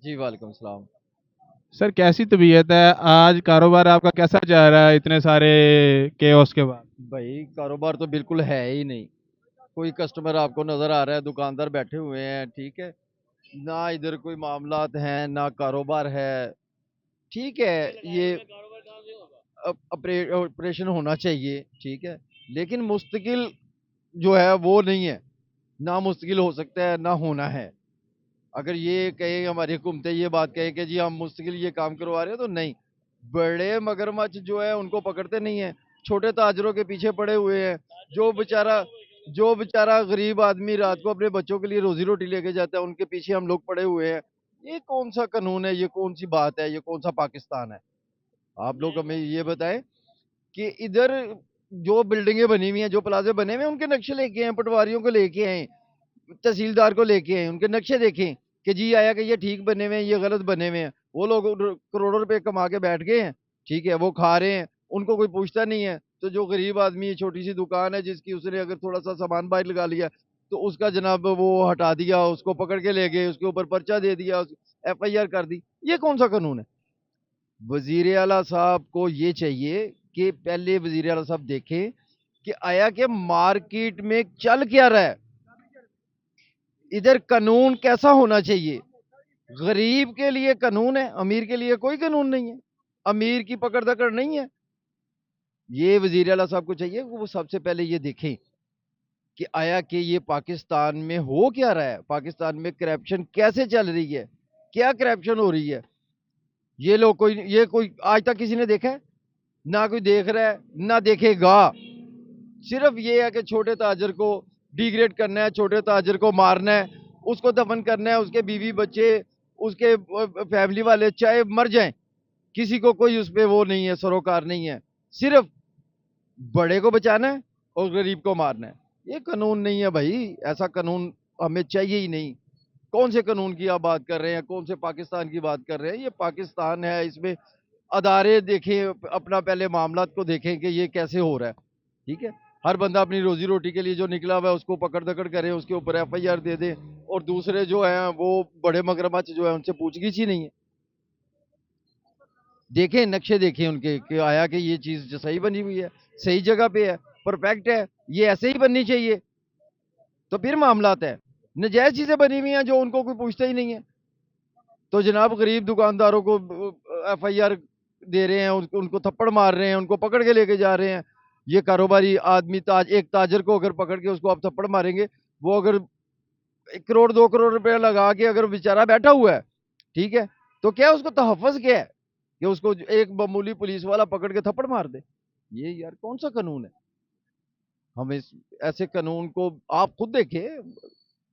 जी, वालेकुम सलाम। सर कैसी तबीयत है आज? कारोबार आपका कैसा जा रहा है इतने सारे केओस के बाद? भाई कारोबार तो बिल्कुल है ही नहीं। कोई कस्टमर आपको नज़र आ रहा है, दुकानदार बैठे हुए हैं, ठीक है? ना इधर कोई मामलात हैं, ना कारोबार है। ठीक है, ये ऑपरेशन होना चाहिए, ठीक है? लेकिन मुस्तकिल जो है वो नहीं है। ना मुस्तकिल हो सकता है, ना होना है। अगर ये कहे हमारी हुकूमतें ये बात कहें कि जी हम मुस्तकिल ये काम करवा रहे हैं तो नहीं। बड़े मगरमच्छ जो है उनको पकड़ते नहीं है, छोटे ताजरों के पीछे पड़े हुए हैं। जो बेचारा जो बेचारा गरीब आदमी रात को अपने बच्चों के लिए रोजी रोटी लेके जाता है, उनके पीछे हम लोग पड़े हुए हैं। ये कौन सा कानून है? ये कौन सी बात है? ये कौन सा पाकिस्तान है? आप लोग हमें ये बताएं कि इधर जो बिल्डिंगें बनी हुई हैं, जो प्लाजे बने हुए हैं, उनके नक्शे लेके आए, पटवारियों को लेके आए, तहसीलदार को लेके आए, उनके नक्शे देखें कि जी आया कि ये ठीक बने हुए हैं, ये गलत बने हुए हैं। वो लोग करोड़ों रुपए कमा के बैठ गए हैं, ठीक है, वो खा रहे हैं, उनको कोई पूछता नहीं है। तो जो गरीब आदमी है, छोटी सी दुकान है जिसकी, उसने अगर थोड़ा सा सामान बाहर लगा लिया तो उसका जनाब वो हटा दिया, उसको पकड़ के ले गए, उसके ऊपर पर्चा दे दिया, FIR कर दी। ये कौन सा कानून है? वजीर आला साहब को ये चाहिए कि पहले वजीर आला साहब देखें कि आया कि मार्केट में चल क्या रहा है, इधर कानून कैसा होना चाहिए। गरीब के लिए कानून है, अमीर के लिए कोई कानून नहीं है। अमीर की पकड़ दकड़ नहीं है। ये वजीर आला साहब को चाहिए कि वो सबसे पहले ये देखें कि आया कि ये पाकिस्तान में हो क्या रहा है, पाकिस्तान में करप्शन कैसे चल रही है, क्या करप्शन हो रही है। ये कोई आज तक किसी ने देखा है? ना कोई देख रहा है, ना देखेगा। सिर्फ ये है कि छोटे ताजर को डिग्रेड करना है, छोटे ताजर को मारना है, उसको दफन करना है, उसके बीवी बच्चे, उसके फैमिली वाले चाहे मर जाएं, किसी को कोई उस पे वो नहीं है, सरोकार नहीं है। सिर्फ बड़े को बचाना है और गरीब को मारना है। ये कानून नहीं है भाई, ऐसा कानून हमें चाहिए ही नहीं। कौन से कानून की आप बात कर रहे हैं? कौन से पाकिस्तान की बात कर रहे हैं? ये पाकिस्तान है, इसमें अदारे देखें, अपना पहले मामला को देखें कि ये कैसे हो रहा है, ठीक है? हर बंदा अपनी रोजी रोटी के लिए जो निकला हुआ है उसको पकड़ दकड़ करे, उसके ऊपर FIR दे दे, और दूसरे जो हैं वो बड़े मगरमच्छ जो है उनसे पूछगिछ ही नहीं है। देखें, नक्शे देखें उनके कि आया कि ये चीज जो सही बनी हुई है, सही जगह पे है, परफेक्ट है, ये ऐसे ही बननी चाहिए, तो फिर मामलात है। नजायज चीजें बनी हुई हैं जो उनको कोई पूछता ही नहीं है, तो जनाब गरीब दुकानदारों को FIR दे रहे हैं, उनको थप्पड़ मार रहे हैं, उनको पकड़ के लेके जा रहे हैं। ये कारोबारी आदमी एक ताजर को अगर पकड़ के उसको आप थप्पड़ मारेंगे, वो अगर 1 करोड़ 2 करोड़ रुपया लगा के अगर बेचारा बैठा हुआ है, ठीक है, तो क्या उसको तहफ़्फ़ुज़ क्या है कि उसको एक मामूली पुलिस वाला पकड़ के थप्पड़ मार दे? ये यार कौन सा कानून है? हम इस ऐसे कानून को आप खुद देखें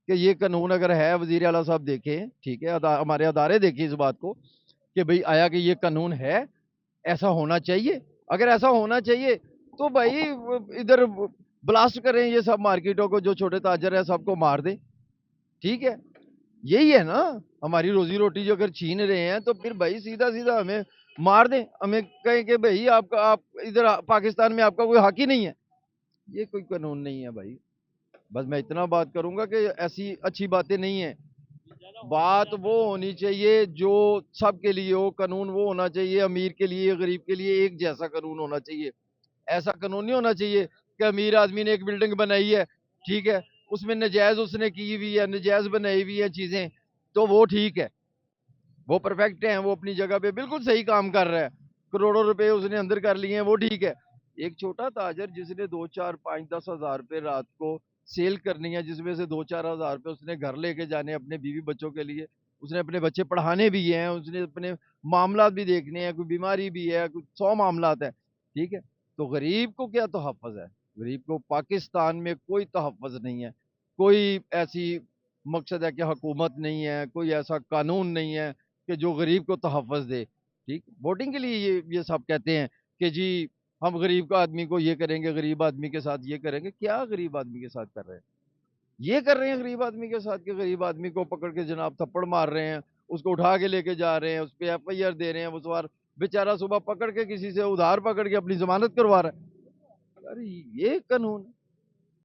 कि ये कानून अगर है, वजीर आला साहब देखें, ठीक है, हमारे अदारे देखें इस बात को कि भाई आया कि ये कानून है, ऐसा होना चाहिए। अगर ऐसा होना चाहिए तो भाई इधर ब्लास्ट करें ये सब मार्केटों को, जो छोटे ताजर है सबको मार दें, ठीक है? यही है ना, हमारी रोजी रोटी जो अगर छीन रहे हैं तो फिर भाई सीधा सीधा हमें मार दें, हमें कहें कि भाई आपका आप इधर पाकिस्तान में आपका कोई हक ही नहीं है। ये कोई कानून नहीं है भाई। बस मैं इतना बात करूंगा कि ऐसी अच्छी बातें नहीं है। बात वो होनी चाहिए जो सबके लिए हो, कानून वो होना चाहिए अमीर के लिए गरीब के लिए एक जैसा कानून होना चाहिए। ऐसा कानून नहीं होना चाहिए कि अमीर आदमी ने एक बिल्डिंग बनाई है, ठीक है, उसमें नजायज उसने की हुई है, नजायज बनाई हुई है चीजें, तो वो ठीक है, वो परफेक्ट है, वो अपनी जगह पे बिल्कुल सही काम कर रहा है, करोड़ों रुपए उसने अंदर कर लिए हैं, वो ठीक है। एक छोटा ताजर जिसने 2 4 5 10 हज़ार रुपए रात को सेल करनी है, जिसमें से 2 4 हज़ार रुपए उसने घर लेके जाने अपने बीवी बच्चों के लिए, उसने अपने बच्चे पढ़ाने भी हैं, उसने अपने मामला भी देखने हैं, कोई बीमारी भी है, कुछ 100 मामलात है, ठीक है। तो गरीब को क्या तहफ़्फ़ुज़ है? गरीब को पाकिस्तान में कोई तहफ़्फ़ुज़ नहीं है। कोई ऐसी मकसद है कि हुकूमत नहीं है, कोई ऐसा कानून नहीं है कि जो गरीब को तहफ़्फ़ुज़ दे, ठीक? वोटिंग के लिए ये सब कहते हैं कि जी हम गरीब का आदमी को ये करेंगे, गरीब आदमी के साथ ये करेंगे। क्या गरीब आदमी के साथ कर रहे हैं? ये कर रहे हैं गरीब आदमी के साथ कि गरीब आदमी को पकड़ के जनाब थप्पड़ मार रहे हैं, उसको उठा के लेके जा रहे हैं, उस पे FIR दे रहे हैं, वो सवार बेचारा सुबह पकड़ के किसी से उधार पकड़ के अपनी ज़मानत करवा रहा है। यार ये कानून है?